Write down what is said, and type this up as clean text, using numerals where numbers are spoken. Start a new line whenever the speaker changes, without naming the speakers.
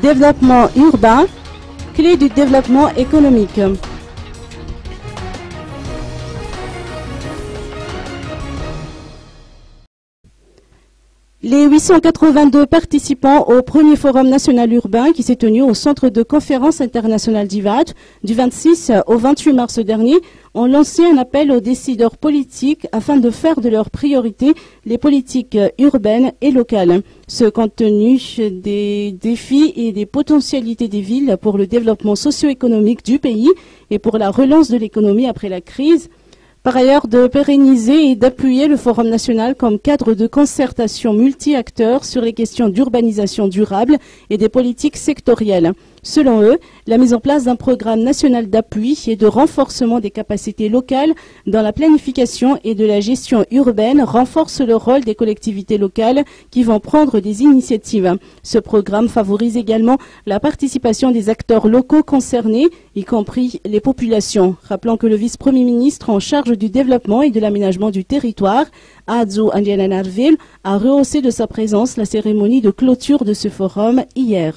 Développement urbain, clé du développement économique. Les 882 participants au premier Forum national urbain qui s'est tenu au Centre de conférence internationale d'Ivat du 26 au 28 mars dernier ont lancé un appel aux décideurs politiques afin de faire de leur priorité les politiques urbaines et locales. Ce compte tenu des défis et des potentialités des villes pour le développement socio-économique du pays et pour la relance de l'économie après la crise. Par ailleurs, de pérenniser et d'appuyer le Forum national comme cadre de concertation multi-acteurs sur les questions d'urbanisation durable et des politiques sectorielles. Selon eux, la mise en place d'un programme national d'appui et de renforcement des capacités locales dans la planification et de la gestion urbaine renforce le rôle des collectivités locales qui vont prendre des initiatives. Ce programme favorise également la participation des acteurs locaux concernés, y compris les populations. Rappelons que le vice-premier ministre en charge du développement et de l'aménagement du territoire, Adzo Andiananarville, a rehaussé de sa présence la cérémonie de clôture de ce forum hier.